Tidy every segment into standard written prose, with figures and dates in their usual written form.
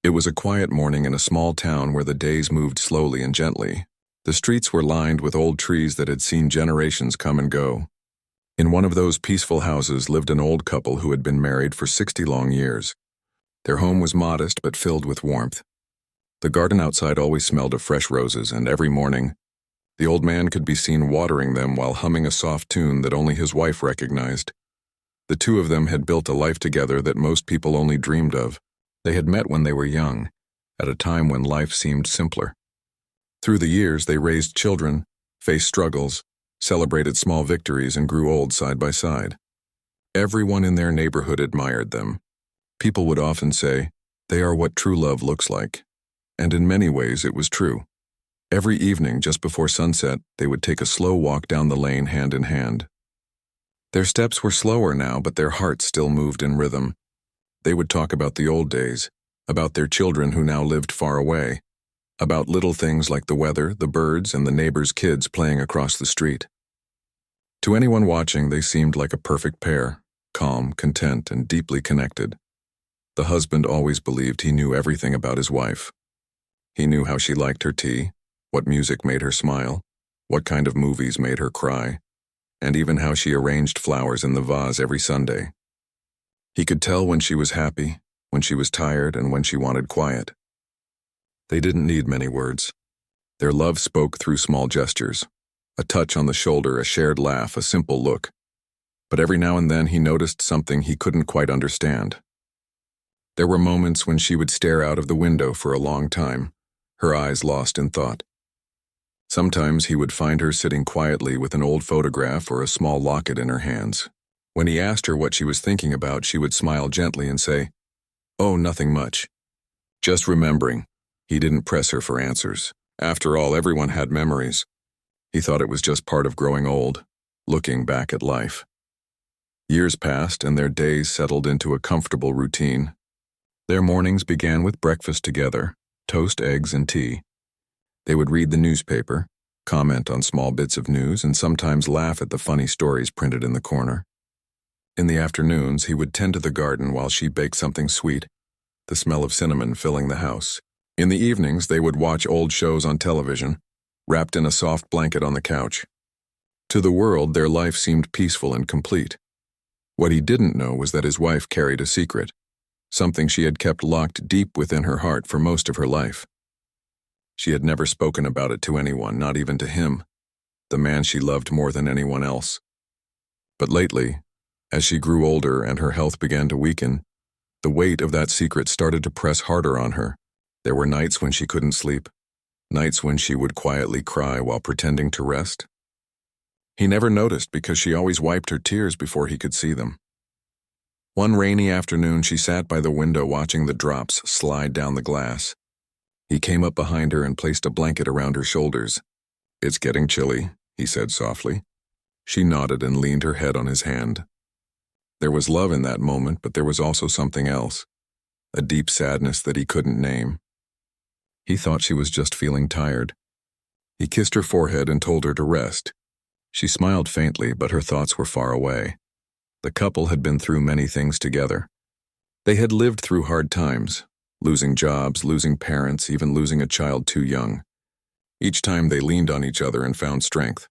It was a quiet morning in a small town where the days moved slowly and gently. The streets were lined with old trees that had seen generations come and go. In one of those peaceful houses lived an old couple who had been married for 60 long years. Their home was modest but filled with warmth. The garden outside always smelled of fresh roses, and every morning, the old man could be seen watering them while humming a soft tune that only his wife recognized. The two of them had built a life together that most people only dreamed of. They had met when they were young, at a time when life seemed simpler. Through the years, they raised children, faced struggles, celebrated small victories, and grew old side by side. Everyone in their neighborhood admired them. People would often say, "They are what true love looks like." And in many ways, it was true. Every evening, just before sunset, they would take a slow walk down the lane hand in hand. Their steps were slower now, but their hearts still moved in rhythm. They would talk about the old days, about their children who now lived far away, about little things like the weather, the birds, and the neighbors' kids playing across the street. To anyone watching, they seemed like a perfect pair, calm, content, and deeply connected. The husband always believed he knew everything about his wife. He knew how she liked her tea, what music made her smile, what kind of movies made her cry, and even how she arranged flowers in the vase every Sunday. He could tell when she was happy, when she was tired, and when she wanted quiet. They didn't need many words. Their love spoke through small gestures, a touch on the shoulder, a shared laugh, a simple look. But every now and then he noticed something he couldn't quite understand. There were moments when she would stare out of the window for a long time, her eyes lost in thought. Sometimes he would find her sitting quietly with an old photograph or a small locket in her hands. When he asked her what she was thinking about, she would smile gently and say, "Oh, nothing much." Just remembering. He didn't press her for answers. After all, everyone had memories. He thought it was just part of growing old, looking back at life. Years passed, and their days settled into a comfortable routine. Their mornings began with breakfast together, toast, eggs, and tea. They would read the newspaper, comment on small bits of news, and sometimes laugh at the funny stories printed in the corner. In the afternoons, he would tend to the garden while she baked something sweet, the smell of cinnamon filling the house. In the evenings, they would watch old shows on television, wrapped in a soft blanket on the couch. To the world, their life seemed peaceful and complete. What he didn't know was that his wife carried a secret, something she had kept locked deep within her heart for most of her life. She had never spoken about it to anyone, not even to him, the man she loved more than anyone else. But lately, as she grew older and her health began to weaken, the weight of that secret started to press harder on her. There were nights when she couldn't sleep, nights when she would quietly cry while pretending to rest. He never noticed because she always wiped her tears before he could see them. One rainy afternoon, she sat by the window watching the drops slide down the glass. He came up behind her and placed a blanket around her shoulders. "It's getting chilly," he said softly. She nodded and leaned her head on his hand. There was love in that moment, but there was also something else, a deep sadness that he couldn't name. He thought she was just feeling tired. He kissed her forehead and told her to rest. She smiled faintly, but her thoughts were far away. The couple had been through many things together. They had lived through hard times, losing jobs, losing parents, even losing a child too young. Each time they leaned on each other and found strength.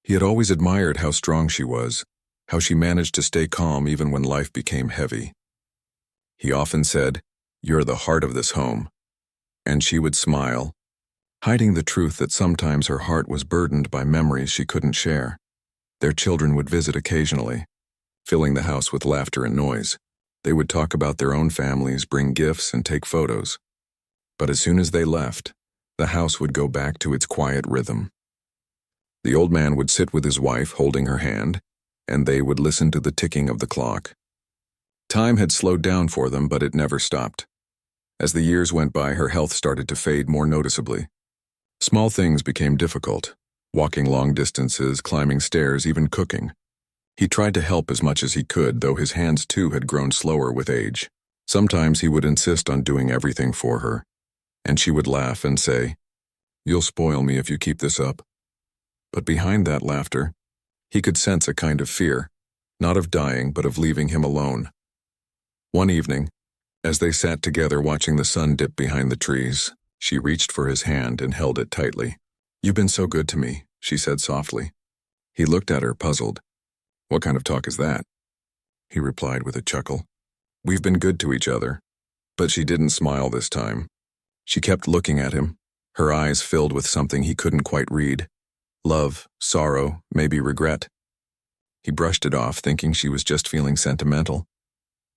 He had always admired how strong she was, how she managed to stay calm even when life became heavy. He often said, "You're the heart of this home." And she would smile, hiding the truth that sometimes her heart was burdened by memories she couldn't share. Their children would visit occasionally, filling the house with laughter and noise. They would talk about their own families, bring gifts, and take photos. But as soon as they left, the house would go back to its quiet rhythm. The old man would sit with his wife, holding her hand, and they would listen to the ticking of the clock. Time had slowed down for them, but it never stopped. As the years went by, her health started to fade more noticeably. Small things became difficult, walking long distances, climbing stairs, even cooking. He tried to help as much as he could, though his hands too had grown slower with age. Sometimes he would insist on doing everything for her, and she would laugh and say, "You'll spoil me if you keep this up." But behind that laughter, he could sense a kind of fear, not of dying, but of leaving him alone. One evening, As they sat together watching the sun dip behind the trees, she reached for his hand and held it tightly. "You've been so good to me," she said softly. He looked at her, puzzled. "What kind of talk is that?" He replied with a chuckle. "We've been good to each other." But she didn't smile this time. She kept looking at him, her eyes filled with something he couldn't quite read. Love, sorrow, maybe regret. He brushed it off, thinking she was just feeling sentimental.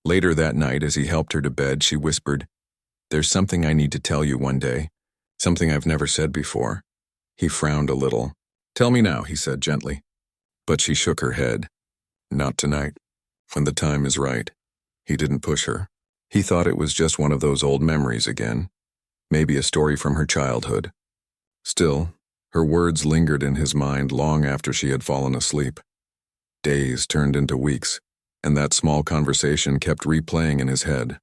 Later that night, as he helped her to bed, she whispered, "There's something I need to tell you one day, something I've never said before." He frowned a little. "Tell me now," he said gently. But she shook her head. "Not tonight. When the time is right." He didn't push her. He thought it was just one of those old memories again. Maybe a story from her childhood. Still, her words lingered in his mind long after she had fallen asleep. Days turned into weeks, and that small conversation kept replaying in his head.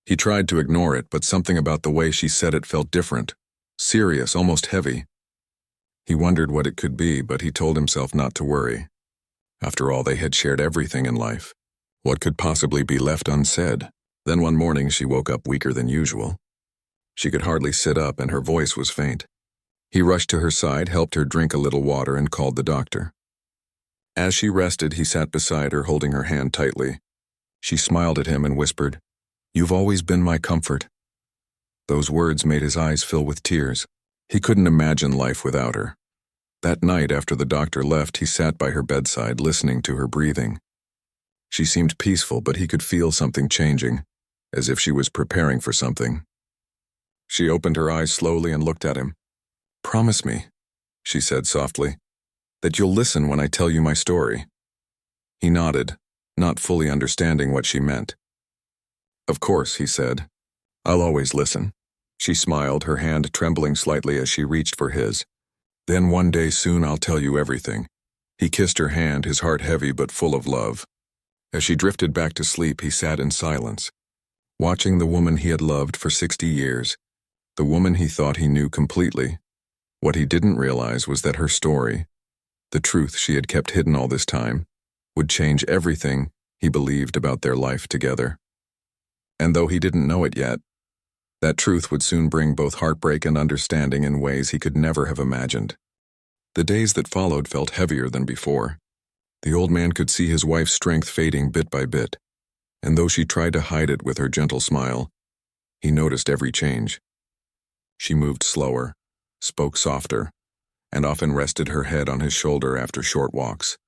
He tried to ignore it, but something about the way she said it felt different, serious, almost heavy. He wondered what it could be, but he told himself not to worry. After all, they had shared everything in life. What could possibly be left unsaid? Then one morning she woke up weaker than usual. She could hardly sit up, and her voice was faint. He rushed to her side, helped her drink a little water, and called the doctor. As she rested, he sat beside her, holding her hand tightly. She smiled at him and whispered, "You've always been my comfort." Those words made his eyes fill with tears. He couldn't imagine life without her. That night, after the doctor left, he sat by her bedside, listening to her breathing. She seemed peaceful, but he could feel something changing, as if she was preparing for something. She opened her eyes slowly and looked at him. "Promise me," she said softly, "that you'll listen when I tell you my story." He nodded, not fully understanding what she meant. "Of course," he said. "I'll always listen." She smiled, her hand trembling slightly as she reached for his. "Then one day soon I'll tell you everything." He kissed her hand, his heart heavy but full of love. As she drifted back to sleep, he sat in silence, watching the woman he had loved for 60 years, the woman he thought he knew completely. What he didn't realize was that her story, the truth she had kept hidden all this time, would change everything he believed about their life together. And though he didn't know it yet, that truth would soon bring both heartbreak and understanding in ways he could never have imagined. The days that followed felt heavier than before. The old man could see his wife's strength fading bit by bit, and though she tried to hide it with her gentle smile, he noticed every change. She moved slower, spoke softer, and often rested her head on his shoulder after short walks,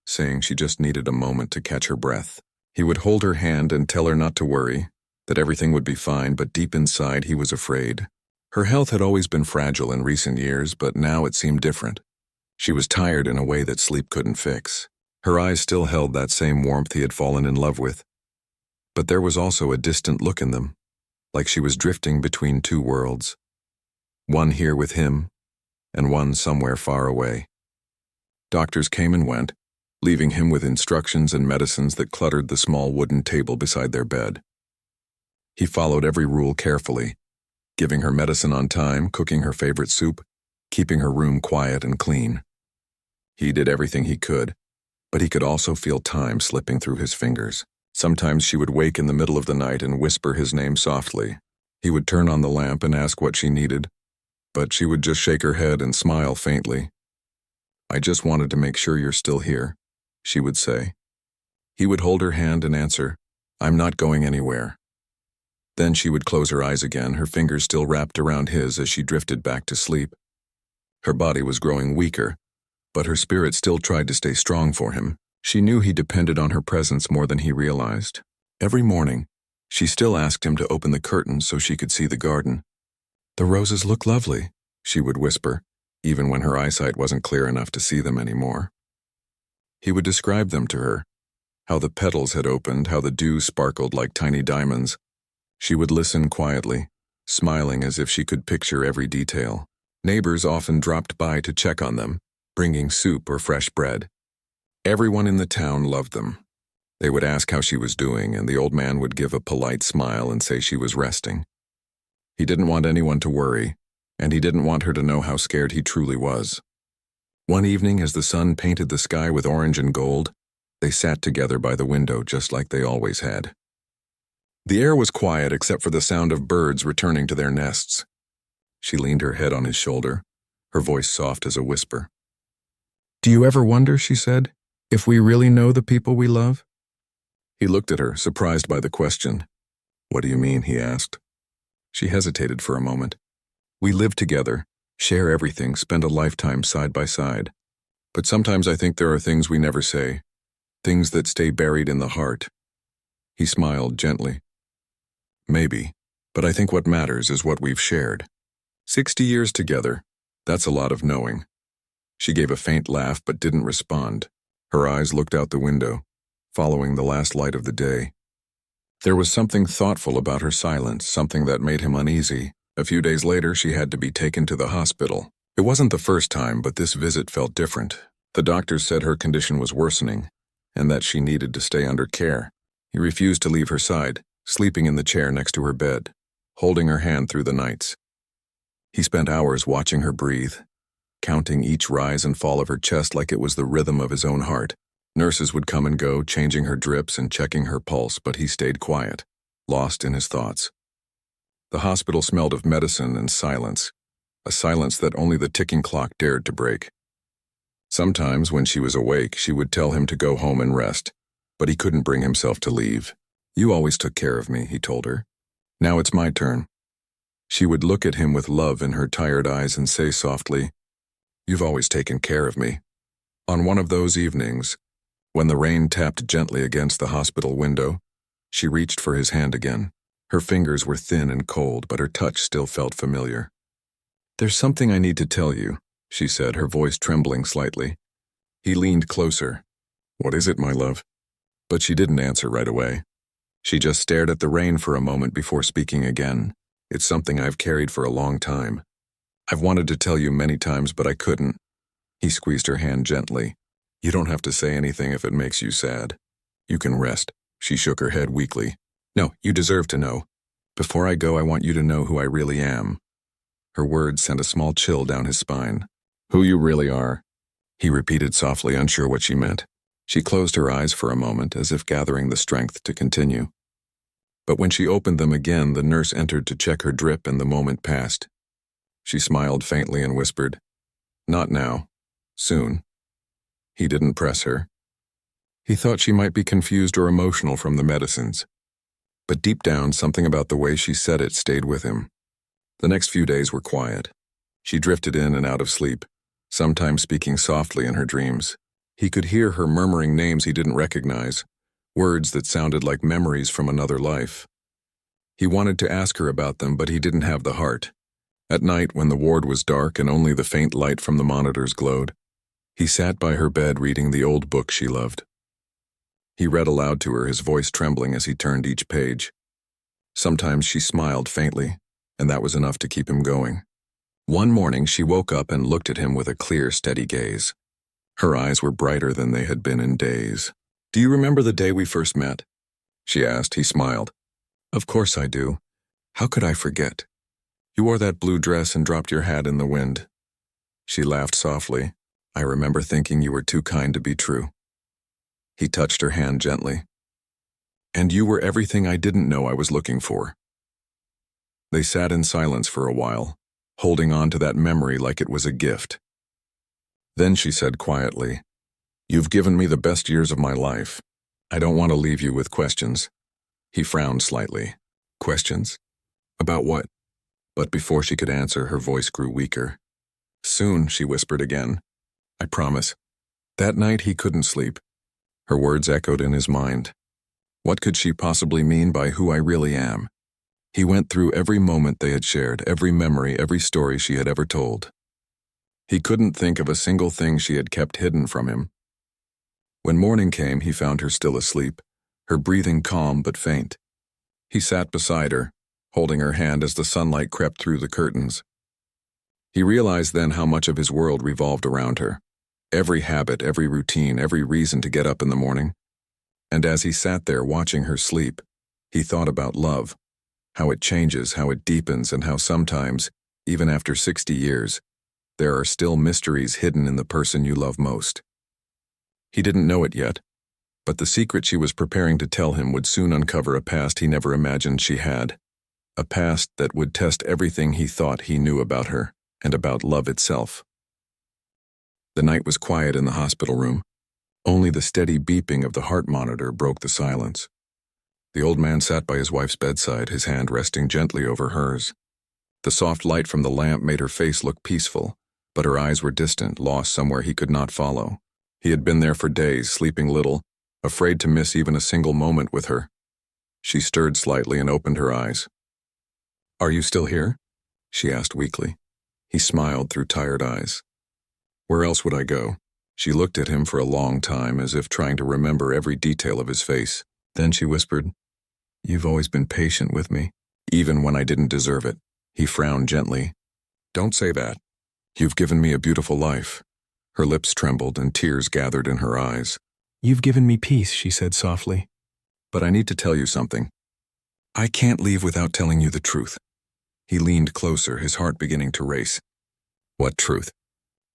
saying she just needed a moment to catch her breath. He would hold her hand and tell her not to worry, that everything would be fine, but deep inside he was afraid. Her health had always been fragile in recent years, but now it seemed different. She was tired in a way that sleep couldn't fix. Her eyes still held that same warmth he had fallen in love with, but there was also a distant look in them, like she was drifting between two worlds. One here with him, and one somewhere far away. Doctors came and went, leaving him with instructions and medicines that cluttered the small wooden table beside their bed. He followed every rule carefully, giving her medicine on time, cooking her favorite soup, keeping her room quiet and clean. He did everything he could, but he could also feel time slipping through his fingers. Sometimes she would wake in the middle of the night and whisper his name softly. He would turn on the lamp and ask what she needed, but she would just shake her head and smile faintly. "I just wanted to make sure you're still here," she would say. He would hold her hand and answer, "I'm not going anywhere." Then she would close her eyes again, her fingers still wrapped around his as she drifted back to sleep. Her body was growing weaker, but her spirit still tried to stay strong for him. She knew he depended on her presence more than he realized. Every morning, she still asked him to open the curtains so she could see the garden. "The roses look lovely," she would whisper, even when her eyesight wasn't clear enough to see them anymore. He would describe them to her, how the petals had opened, how the dew sparkled like tiny diamonds. She would listen quietly, smiling as if she could picture every detail. Neighbors often dropped by to check on them, bringing soup or fresh bread. Everyone in the town loved them. They would ask how she was doing, and the old man would give a polite smile and say she was resting. He didn't want anyone to worry, and he didn't want her to know how scared he truly was. One evening, as the sun painted the sky with orange and gold, they sat together by the window just like they always had. The air was quiet except for the sound of birds returning to their nests. She leaned her head on his shoulder, her voice soft as a whisper. "Do you ever wonder," she said, "if we really know the people we love?" He looked at her, surprised by the question. "What do you mean?" he asked. She hesitated for a moment. "We live together, share everything, spend a lifetime side by side. But sometimes I think there are things we never say, things that stay buried in the heart." He smiled gently. "Maybe, but I think what matters is what we've shared. 60 years together, that's a lot of knowing." She gave a faint laugh but didn't respond. Her eyes looked out the window, following the last light of the day. There was something thoughtful about her silence, something that made him uneasy. A few days later, she had to be taken to the hospital. It wasn't the first time, but this visit felt different. The doctors said her condition was worsening, and that she needed to stay under care. He refused to leave her side, sleeping in the chair next to her bed, holding her hand through the nights. He spent hours watching her breathe, counting each rise and fall of her chest like it was the rhythm of his own heart. Nurses would come and go, changing her drips and checking her pulse, but he stayed quiet, lost in his thoughts. The hospital smelled of medicine and silence, a silence that only the ticking clock dared to break. Sometimes, when she was awake, she would tell him to go home and rest, but he couldn't bring himself to leave. "You always took care of me," he told her. "Now it's my turn." She would look at him with love in her tired eyes and say softly, "You've always taken care of me." On one of those evenings, when the rain tapped gently against the hospital window, she reached for his hand again. Her fingers were thin and cold, but her touch still felt familiar. "There's something I need to tell you," she said, her voice trembling slightly. He leaned closer. "What is it, my love?" But she didn't answer right away. She just stared at the rain for a moment before speaking again. "It's something I've carried for a long time. I've wanted to tell you many times, but I couldn't." He squeezed her hand gently. "You don't have to say anything if it makes you sad. You can rest." She shook her head weakly. "No, you deserve to know. Before I go, I want you to know who I really am." Her words sent a small chill down his spine. "Who you really are," he repeated softly, unsure what she meant. She closed her eyes for a moment, as if gathering the strength to continue. But when she opened them again, the nurse entered to check her drip, and the moment passed. She smiled faintly and whispered, "Not now. Soon." He didn't press her. He thought she might be confused or emotional from the medicines. But deep down, something about the way she said it stayed with him. The next few days were quiet. She drifted in and out of sleep, sometimes speaking softly in her dreams. He could hear her murmuring names he didn't recognize, words that sounded like memories from another life. He wanted to ask her about them, but he didn't have the heart. At night, when the ward was dark and only the faint light from the monitors glowed, he sat by her bed reading the old book she loved. He read aloud to her, his voice trembling as he turned each page. Sometimes she smiled faintly, and that was enough to keep him going. One morning, she woke up and looked at him with a clear, steady gaze. Her eyes were brighter than they had been in days. "Do you remember the day we first met?" she asked. He smiled. "Of course I do. How could I forget? You wore that blue dress and dropped your hat in the wind." She laughed softly. "I remember thinking you were too kind to be true." He touched her hand gently. "And you were everything I didn't know I was looking for." They sat in silence for a while, holding on to that memory like it was a gift. Then she said quietly, "You've given me the best years of my life. I don't want to leave you with questions." He frowned slightly. "Questions? About what?" But before she could answer, her voice grew weaker. "Soon," she whispered again. "I promise." That night he couldn't sleep. Her words echoed in his mind. What could she possibly mean by who I really am? He went through every moment they had shared, every memory, every story she had ever told. He couldn't think of a single thing she had kept hidden from him. When morning came, he found her still asleep, her breathing calm but faint. He sat beside her, holding her hand as the sunlight crept through the curtains. He realized then how much of his world revolved around her. Every habit, every routine, every reason to get up in the morning. And as he sat there watching her sleep, he thought about love, how it changes, how it deepens, and how sometimes, even after 60 years, there are still mysteries hidden in the person you love most. He didn't know it yet, But the secret she was preparing to tell him would soon uncover a past he never imagined she had. A past that would test everything he thought he knew about her, and about love itself. The night was quiet in the hospital room. Only the steady beeping of the heart monitor broke the silence. The old man sat by his wife's bedside, his hand resting gently over hers. The soft light from the lamp made her face look peaceful, but her eyes were distant, lost somewhere he could not follow. He had been there for days, sleeping little, afraid to miss even a single moment with her. She stirred slightly and opened her eyes. "Are you still here?" she asked weakly. He smiled through tired eyes. "Where else would I go?" She looked at him for a long time, as if trying to remember every detail of his face. Then she whispered, "You've always been patient with me, even when I didn't deserve it." He frowned gently. "Don't say that. You've given me a beautiful life." Her lips trembled and tears gathered in her eyes. "You've given me peace," she said softly. "But I need to tell you something. I can't leave without telling you the truth." He leaned closer, his heart beginning to race. "What truth?"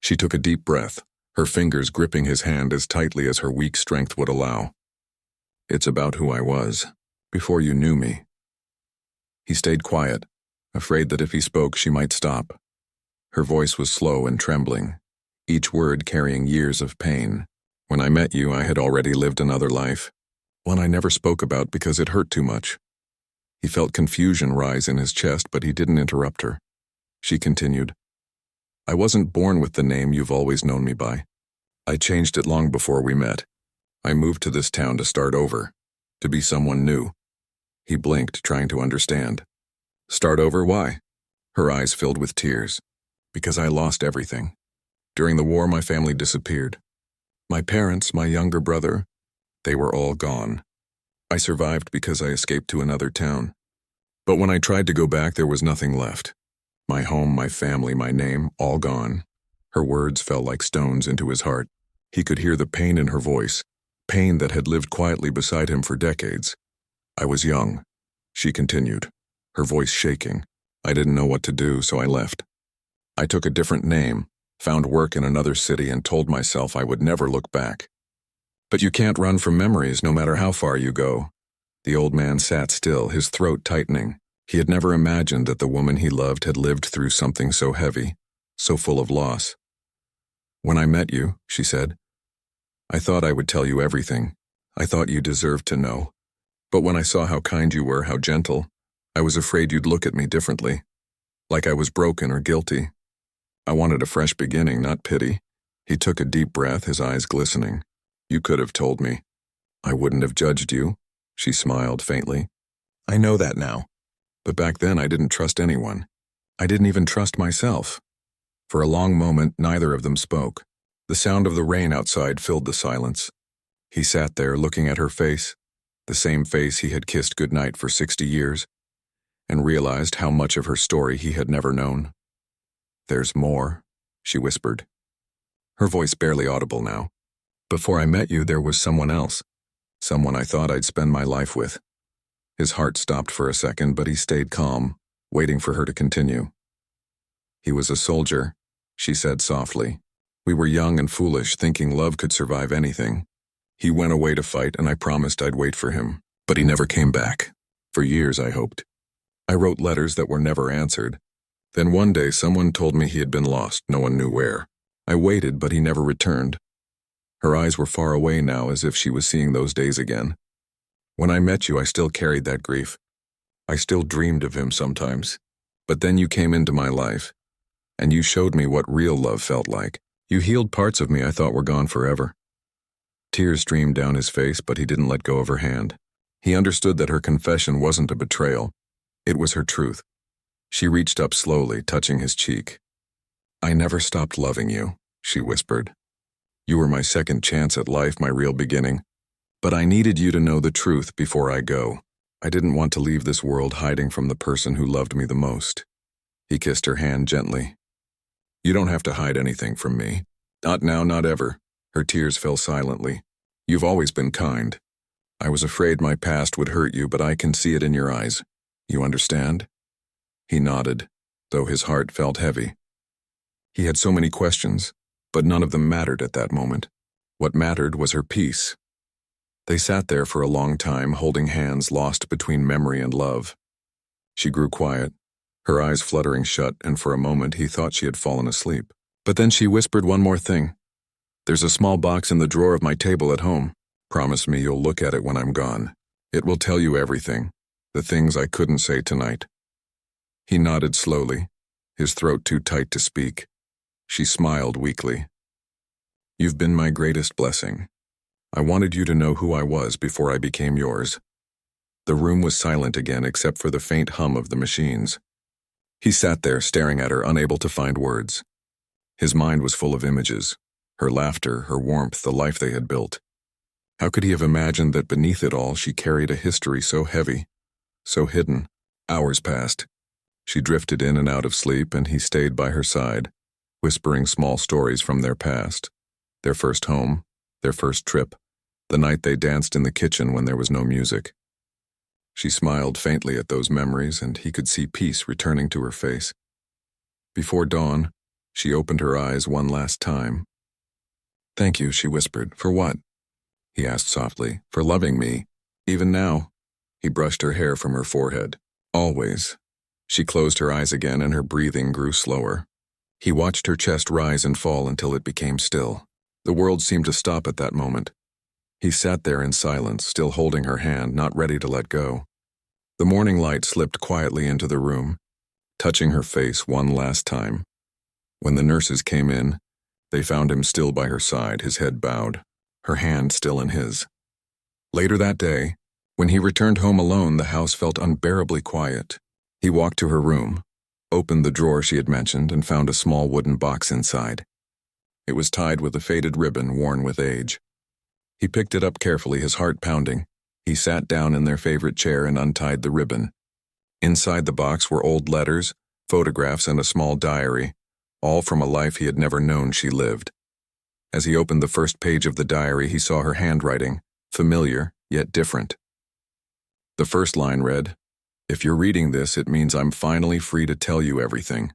She took a deep breath, her fingers gripping his hand as tightly as her weak strength would allow. "It's about who I was, before you knew me." He stayed quiet, afraid that if he spoke she might stop. Her voice was slow and trembling, each word carrying years of pain. "When I met you, I had already lived another life, one I never spoke about because it hurt too much." He felt confusion rise in his chest, but he didn't interrupt her. She continued, "I wasn't born with the name you've always known me by. I changed it long before we met. I moved to this town to start over, to be someone new." He blinked, trying to understand. "Start over? Why?" Her eyes filled with tears. "Because I lost everything. During the war, my family disappeared. My parents, my younger brother, they were all gone. I survived because I escaped to another town. But when I tried to go back, there was nothing left. My home, my family, my name, all gone." Her words fell like stones into his heart. He could hear the pain in her voice, pain that had lived quietly beside him for decades. "I was young," she continued, her voice shaking. "I didn't know what to do, so I left. I took a different name, found work in another city, and told myself I would never look back." "But you can't run from memories, no matter how far you go." The old man sat still, his throat tightening. He had never imagined that the woman he loved had lived through something so heavy, so full of loss. "When I met you," she said, "I thought I would tell you everything. I thought you deserved to know. But when I saw how kind you were, how gentle, I was afraid you'd look at me differently, like I was broken or guilty. I wanted a fresh beginning, not pity." He took a deep breath, his eyes glistening. "You could have told me. I wouldn't have judged you," she smiled faintly. "I know that now. But back then I didn't trust anyone. I didn't even trust myself." For a long moment, neither of them spoke. The sound of the rain outside filled the silence. He sat there looking at her face, the same face he had kissed goodnight for 60 years, and realized how much of her story he had never known. "There's more," she whispered, her voice barely audible now. "Before I met you, there was someone else, someone I thought I'd spend my life with." His heart stopped for a second, but he stayed calm, waiting for her to continue. "He was a soldier," she said softly. "We were young and foolish, thinking love could survive anything. He went away to fight, and I promised I'd wait for him. But he never came back. For years, I hoped. I wrote letters that were never answered. Then one day, someone told me he had been lost, no one knew where. I waited, but he never returned." Her eyes were far away now, as if she was seeing those days again. "When I met you, I still carried that grief. I still dreamed of him sometimes. But then you came into my life, and you showed me what real love felt like. You healed parts of me I thought were gone forever." Tears streamed down his face, but he didn't let go of her hand. He understood that her confession wasn't a betrayal. It was her truth. She reached up slowly, touching his cheek. "I never stopped loving you," she whispered. "You were my second chance at life, my real beginning. But I needed you to know the truth before I go. I didn't want to leave this world hiding from the person who loved me the most." He kissed her hand gently. "You don't have to hide anything from me. Not now, not ever." Her tears fell silently. "You've always been kind. I was afraid my past would hurt you, but I can see it in your eyes. You understand?" He nodded, though his heart felt heavy. He had so many questions, but none of them mattered at that moment. What mattered was her peace. They sat there for a long time, holding hands lost between memory and love. She grew quiet, her eyes fluttering shut, and for a moment he thought she had fallen asleep. But then she whispered one more thing. "There's a small box in the drawer of my table at home. Promise me you'll look at it when I'm gone. It will tell you everything, the things I couldn't say tonight." He nodded slowly, his throat too tight to speak. She smiled weakly. "You've been my greatest blessing. I wanted you to know who I was before I became yours." The room was silent again except for the faint hum of the machines. He sat there staring at her, unable to find words. His mind was full of images, her laughter, her warmth, the life they had built. How could he have imagined that beneath it all she carried a history so heavy, so hidden? Hours passed. She drifted in and out of sleep, and he stayed by her side, whispering small stories from their past. Their first home, their first trip, the night they danced in the kitchen when there was no music. She smiled faintly at those memories, and he could see peace returning to her face. Before dawn, she opened her eyes one last time. "Thank you," she whispered. "For what?" He asked softly. "For loving me, even now." He brushed her hair from her forehead. "Always." She closed her eyes again, and her breathing grew slower. He watched her chest rise and fall until it became still. The world seemed to stop at that moment. He sat there in silence, still holding her hand, not ready to let go. The morning light slipped quietly into the room, touching her face one last time. When the nurses came in, they found him still by her side, his head bowed, her hand still in his. Later that day, when he returned home alone, the house felt unbearably quiet. He walked to her room, opened the drawer she had mentioned, and found a small wooden box inside. It was tied with a faded ribbon worn with age. He picked it up carefully, his heart pounding. He sat down in their favorite chair and untied the ribbon. Inside the box were old letters, photographs, and a small diary, all from a life he had never known she lived. As he opened the first page of the diary, he saw her handwriting, familiar, yet different. The first line read, "If you're reading this, it means I'm finally free to tell you everything."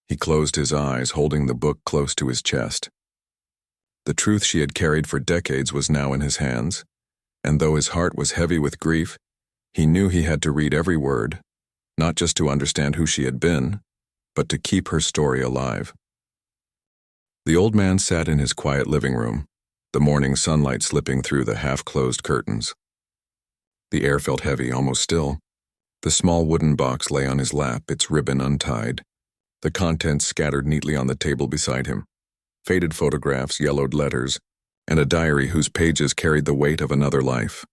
He closed his eyes, holding the book close to his chest. The truth she had carried for decades was now in his hands, and though his heart was heavy with grief, he knew he had to read every word, not just to understand who she had been, but to keep her story alive. The old man sat in his quiet living room, the morning sunlight slipping through the half-closed curtains. The air felt heavy, almost still. The small wooden box lay on his lap, its ribbon untied, the contents scattered neatly on the table beside him. Faded photographs, yellowed letters, and a diary whose pages carried the weight of another life.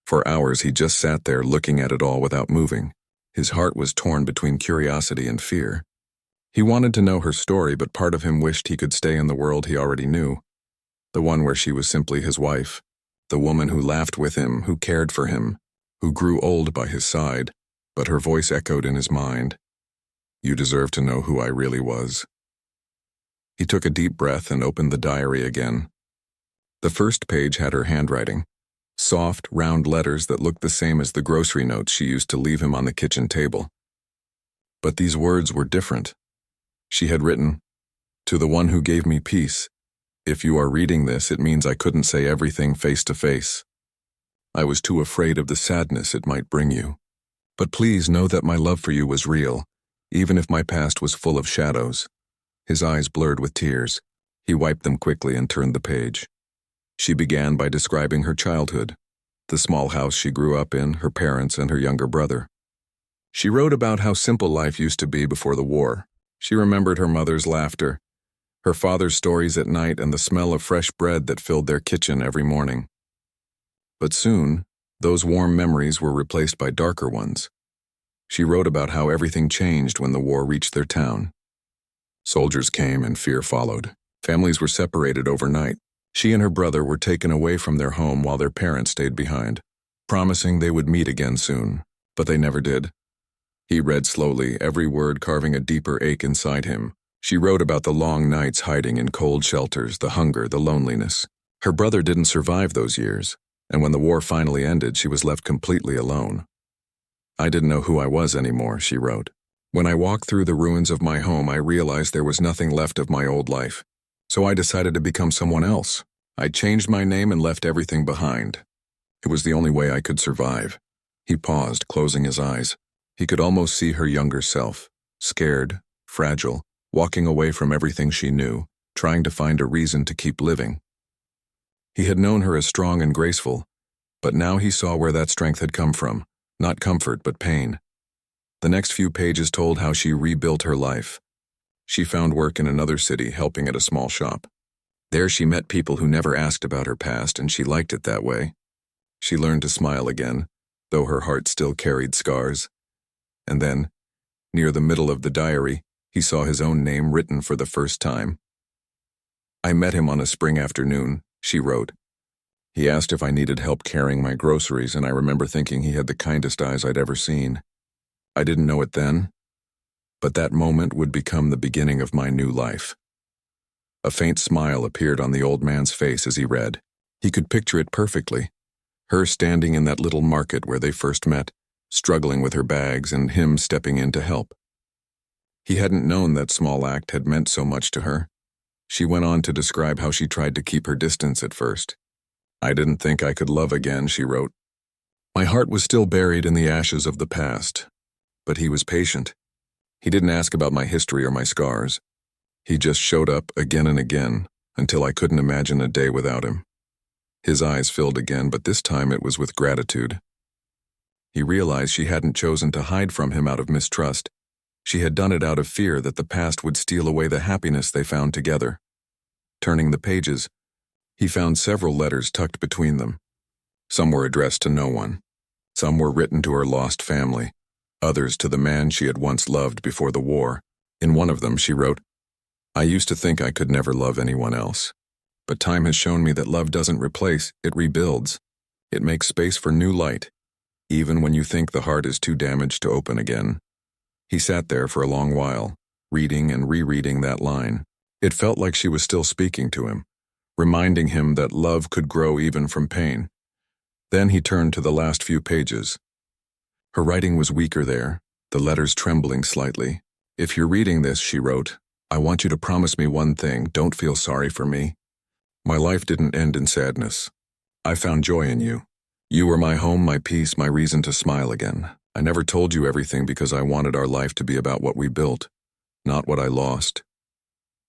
For hours he just sat there looking at it all without moving. His heart was torn between curiosity and fear. He wanted to know her story, but part of him wished he could stay in the world he already knew, the one where she was simply his wife, the woman who laughed with him, who cared for him, who grew old by his side, but her voice echoed in his mind. "You deserve to know who I really was." He took a deep breath and opened the diary again. The first page had her handwriting, soft, round letters that looked the same as the grocery notes she used to leave him on the kitchen table. But these words were different. She had written, "To the one who gave me peace. If you are reading this, it means I couldn't say everything face to face. I was too afraid of the sadness it might bring you. But please know that my love for you was real, even if my past was full of shadows." His eyes blurred with tears. He wiped them quickly and turned the page. She began by describing her childhood, the small house she grew up in, her parents, and her younger brother. She wrote about how simple life used to be before the war. She remembered her mother's laughter, her father's stories at night, and the smell of fresh bread that filled their kitchen every morning. But soon, those warm memories were replaced by darker ones. She wrote about how everything changed when the war reached their town. Soldiers came and fear followed. Families were separated overnight. She and her brother were taken away from their home while their parents stayed behind, promising they would meet again soon, but they never did. He read slowly, every word carving a deeper ache inside him. She wrote about the long nights hiding in cold shelters, the hunger, the loneliness. Her brother didn't survive those years, and when the war finally ended, she was left completely alone. "I didn't know who I was anymore," she wrote. "When I walked through the ruins of my home, I realized there was nothing left of my old life. So I decided to become someone else. I changed my name and left everything behind. It was the only way I could survive. He paused, closing his eyes. He could almost see her younger self, scared, fragile, walking away from everything she knew, trying to find a reason to keep living. He had known her as strong and graceful, but now he saw where that strength had come from, not comfort but pain. The next few pages told how she rebuilt her life. She found work in another city, helping at a small shop. There she met people who never asked about her past, and she liked it that way. She learned to smile again, though her heart still carried scars. And then, near the middle of the diary, he saw his own name written for the first time. I met him on a spring afternoon, she wrote. He asked if I needed help carrying my groceries, and I remember thinking he had the kindest eyes I'd ever seen. I didn't know it then, but that moment would become the beginning of my new life. A faint smile appeared on the old man's face as he read. He could picture it perfectly. Her standing in that little market where they first met, struggling with her bags, and him stepping in to help. He hadn't known that small act had meant so much to her. She went on to describe how she tried to keep her distance at first. I didn't think I could love again, she wrote. My heart was still buried in the ashes of the past. But he was patient. He didn't ask about my history or my scars. He just showed up again and again, until I couldn't imagine a day without him. His eyes filled again, but this time it was with gratitude. He realized she hadn't chosen to hide from him out of mistrust. She had done it out of fear that the past would steal away the happiness they found together. Turning the pages, he found several letters tucked between them. Some were addressed to no one. Some were written to her lost family. Others to the man she had once loved before the war. In one of them, she wrote, I used to think I could never love anyone else. But time has shown me that love doesn't replace, it rebuilds. It makes space for new light, even when you think the heart is too damaged to open again. He sat there for a long while, reading and rereading that line. It felt like she was still speaking to him, reminding him that love could grow even from pain. Then he turned to the last few pages. Her writing was weaker there, the letters trembling slightly. If you're reading this, she wrote, I want you to promise me one thing, don't feel sorry for me. My life didn't end in sadness. I found joy in you. You were my home, my peace, my reason to smile again. I never told you everything because I wanted our life to be about what we built, not what I lost.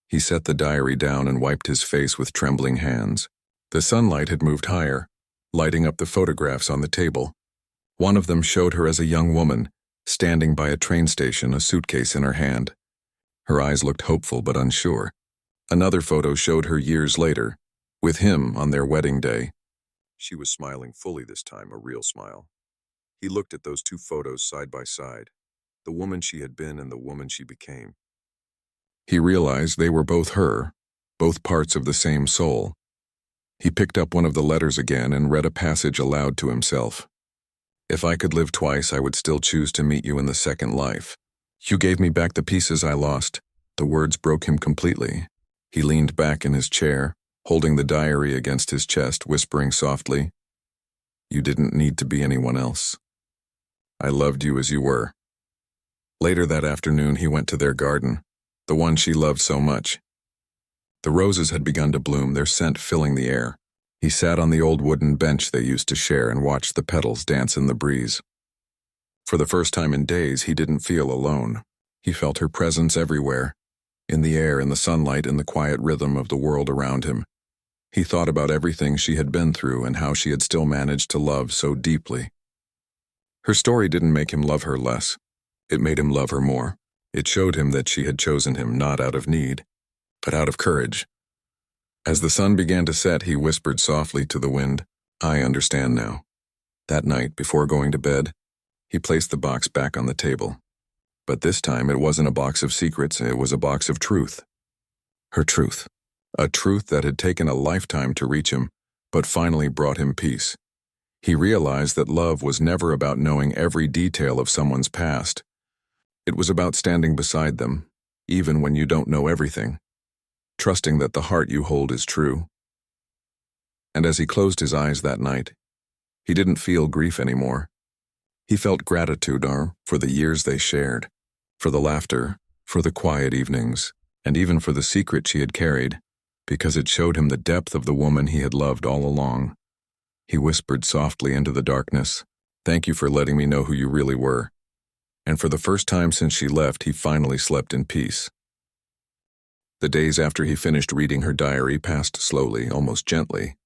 He set the diary down and wiped his face with trembling hands. The sunlight had moved higher, lighting up the photographs on the table. One of them showed her as a young woman, standing by a train station, a suitcase in her hand. Her eyes looked hopeful but unsure. Another photo showed her years later, with him on their wedding day. She was smiling fully this time, a real smile. He looked at those two photos side by side, the woman she had been and the woman she became. He realized they were both her, both parts of the same soul. He picked up one of the letters again and read a passage aloud to himself. If I could live twice, I would still choose to meet you in the second life. You gave me back the pieces I lost. The words broke him completely. He leaned back in his chair, holding the diary against his chest, whispering softly, You didn't need to be anyone else. I loved you as you were. Later that afternoon, he went to their garden, the one she loved so much. The roses had begun to bloom, their scent filling the air. He sat on the old wooden bench they used to share and watched the petals dance in the breeze. For the first time in days, he didn't feel alone. He felt her presence everywhere, in the air, in the sunlight, in the quiet rhythm of the world around him. He thought about everything she had been through and how she had still managed to love so deeply. Her story didn't make him love her less. It made him love her more. It showed him that she had chosen him not out of need, but out of courage. As the sun began to set, he whispered softly to the wind, I understand now. That night, before going to bed, he placed the box back on the table. But this time it wasn't a box of secrets, it was a box of truth. Her truth. A truth that had taken a lifetime to reach him, but finally brought him peace. He realized that love was never about knowing every detail of someone's past. It was about standing beside them, even when you don't know everything, trusting that the heart you hold is true. And as he closed his eyes that night, he didn't feel grief anymore. He felt gratitude for the years they shared, for the laughter, for the quiet evenings, and even for the secret she had carried, because it showed him the depth of the woman he had loved all along. He whispered softly into the darkness, "Thank you for letting me know who you really were." And for the first time since she left, he finally slept in peace. The days after he finished reading her diary passed slowly, almost gently.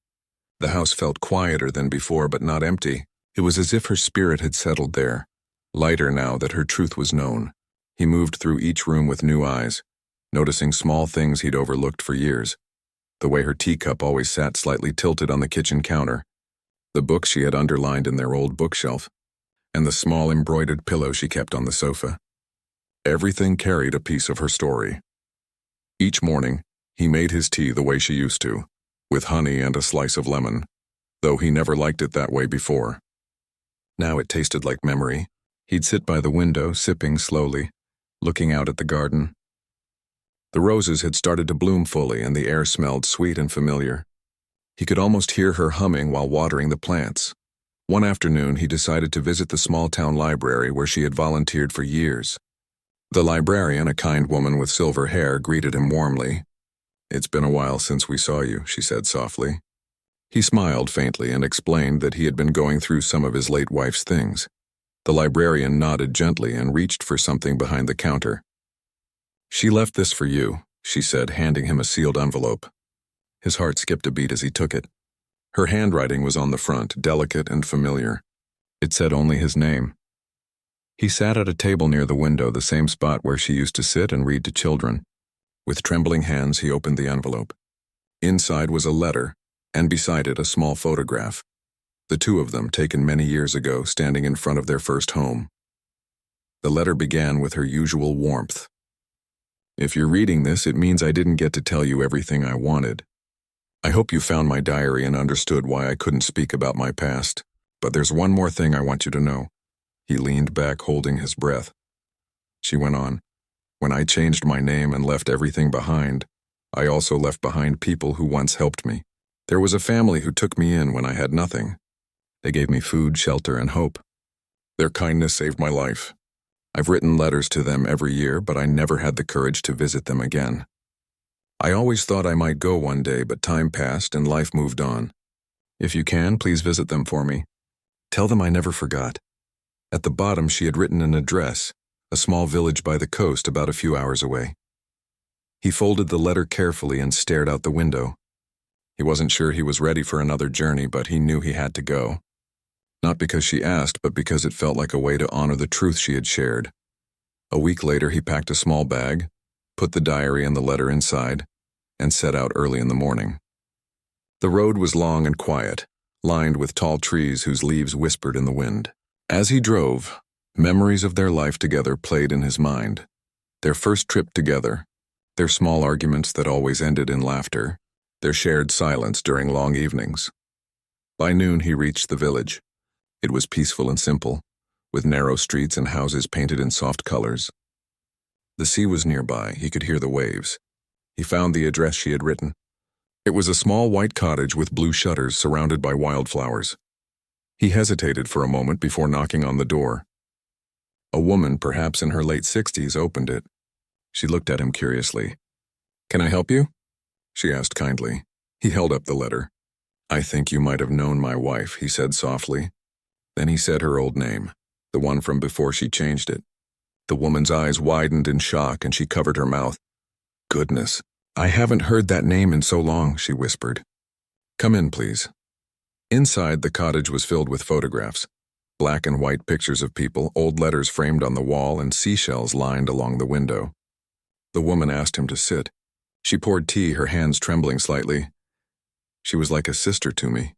The house felt quieter than before, but not empty. It was as if her spirit had settled there, lighter now that her truth was known. He moved through each room with new eyes, noticing small things he'd overlooked for years. The way her teacup always sat slightly tilted on the kitchen counter, the books she had underlined in their old bookshelf, and the small embroidered pillow she kept on the sofa. Everything carried a piece of her story. Each morning, he made his tea the way she used to, with honey and a slice of lemon, though he never liked it that way before. Now it tasted like memory. He'd sit by the window, sipping slowly, looking out at the garden. The roses had started to bloom fully, and the air smelled sweet and familiar. He could almost hear her humming while watering the plants. One afternoon, he decided to visit the small-town library where she had volunteered for years. The librarian, a kind woman with silver hair, greeted him warmly. "It's been a while since we saw you," she said softly. He smiled faintly and explained that he had been going through some of his late wife's things. The librarian nodded gently and reached for something behind the counter. "She left this for you," she said, handing him a sealed envelope. His heart skipped a beat as he took it. Her handwriting was on the front, delicate and familiar. It said only his name. He sat at a table near the window, the same spot where she used to sit and read to children. With trembling hands, he opened the envelope. Inside was a letter, and beside it a small photograph. The two of them, taken many years ago, standing in front of their first home. The letter began with her usual warmth. "If you're reading this, it means I didn't get to tell you everything I wanted. I hope you found my diary and understood why I couldn't speak about my past. But there's one more thing I want you to know." He leaned back, holding his breath. She went on, "When I changed my name and left everything behind, I also left behind people who once helped me. There was a family who took me in when I had nothing. They gave me food, shelter, and hope. Their kindness saved my life. I've written letters to them every year, but I never had the courage to visit them again. I always thought I might go one day, but time passed and life moved on. If you can, please visit them for me. Tell them I never forgot." At the bottom, she had written an address, a small village by the coast about a few hours away. He folded the letter carefully and stared out the window. He wasn't sure he was ready for another journey, but he knew he had to go. Not because she asked, but because it felt like a way to honor the truth she had shared. A week later, he packed a small bag, put the diary and the letter inside, and set out early in the morning. The road was long and quiet, lined with tall trees whose leaves whispered in the wind. As he drove, memories of their life together played in his mind. Their first trip together, their small arguments that always ended in laughter, their shared silence during long evenings. By noon, he reached the village. It was peaceful and simple, with narrow streets and houses painted in soft colors. The sea was nearby. He could hear the waves. He found the address she had written. It was a small white cottage with blue shutters surrounded by wildflowers. He hesitated for a moment before knocking on the door. A woman, perhaps in her late 60s, opened it. She looked at him curiously. "Can I help you?" she asked kindly. He held up the letter. "I think you might have known my wife," he said softly. Then he said her old name, the one from before she changed it. The woman's eyes widened in shock and she covered her mouth. "Goodness, I haven't heard that name in so long," she whispered. "Come in, please." Inside, the cottage was filled with photographs. Black and white pictures of people, old letters framed on the wall, and seashells lined along the window. The woman asked him to sit. She poured tea, her hands trembling slightly. "She was like a sister to me,"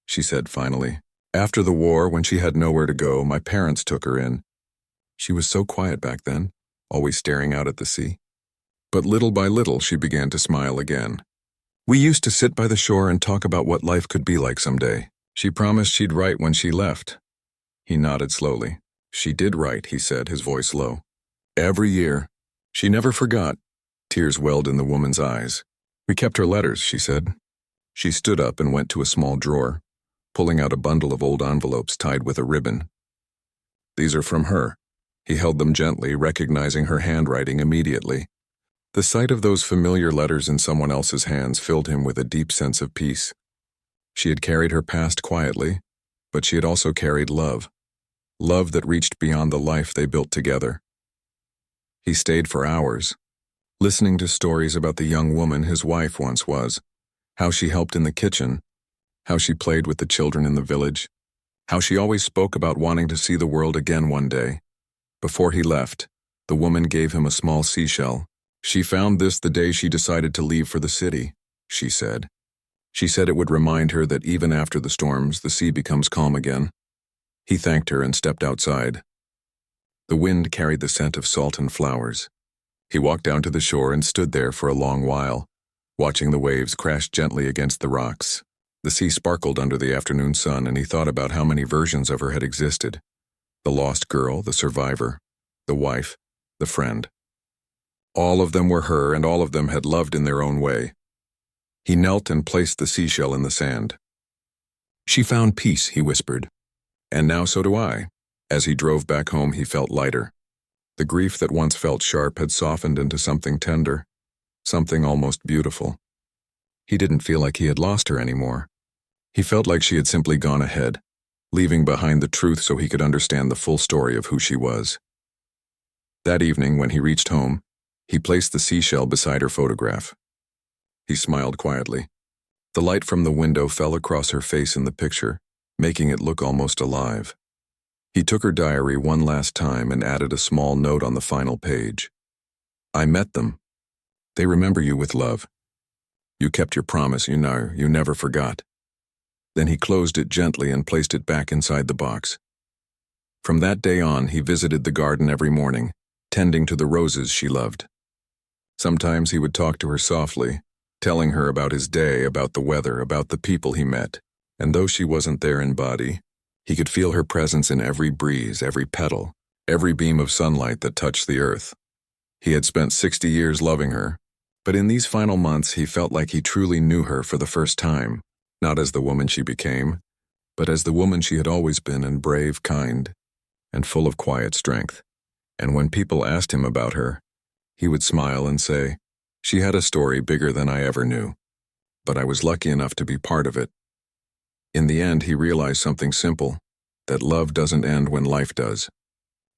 she said finally. "After the war, when she had nowhere to go, my parents took her in. She was so quiet back then, always staring out at the sea. But little by little, she began to smile again. We used to sit by the shore and talk about what life could be like someday. She promised she'd write when she left." He nodded slowly. "She did write," he said, his voice low. "Every year. She never forgot." Tears welled in the woman's eyes. "We kept her letters," she said. She stood up and went to a small drawer, pulling out a bundle of old envelopes tied with a ribbon. "These are from her." He held them gently, recognizing her handwriting immediately. The sight of those familiar letters in someone else's hands filled him with a deep sense of peace. She had carried her past quietly, but she had also carried love. Love that reached beyond the life they built together. He stayed for hours, listening to stories about the young woman his wife once was, how she helped in the kitchen, how she played with the children in the village, how she always spoke about wanting to see the world again one day. Before he left, the woman gave him a small seashell. She found this the day she decided to leave for the city, she said. She said it would remind her that even after the storms, the sea becomes calm again. He thanked her and stepped outside. The wind carried the scent of salt and flowers. He walked down to the shore and stood there for a long while, watching the waves crash gently against the rocks. The sea sparkled under the afternoon sun, and he thought about how many versions of her had existed. The lost girl, the survivor, the wife, the friend. All of them were her, and all of them had loved in their own way. He knelt and placed the seashell in the sand. "She found peace," he whispered. "And now so do I." As he drove back home, he felt lighter. The grief that once felt sharp had softened into something tender, something almost beautiful. He didn't feel like he had lost her anymore. He felt like she had simply gone ahead, leaving behind the truth so he could understand the full story of who she was. That evening, when he reached home, he placed the seashell beside her photograph. He smiled quietly. The light from the window fell across her face in the picture, making it look almost alive. He took her diary one last time and added a small note on the final page. "I met them. They remember you with love. You kept your promise, you know, you never forgot." Then he closed it gently and placed it back inside the box. From that day on, he visited the garden every morning, tending to the roses she loved. Sometimes he would talk to her softly, telling her about his day, about the weather, about the people he met. And though she wasn't there in body, he could feel her presence in every breeze, every petal, every beam of sunlight that touched the earth. He had spent 60 years loving her, but in these final months he felt like he truly knew her for the first time, not as the woman she became, but as the woman she had always been, and brave, kind, and full of quiet strength. And when people asked him about her, he would smile and say, "She had a story bigger than I ever knew, but I was lucky enough to be part of it." In the end, he realized something simple, that love doesn't end when life does.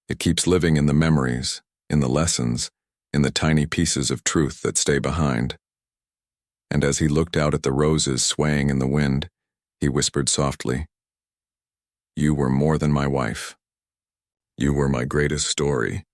It keeps living in the memories, in the lessons, in the tiny pieces of truth that stay behind. And as he looked out at the roses swaying in the wind, he whispered softly, "You were more than my wife. You were my greatest story."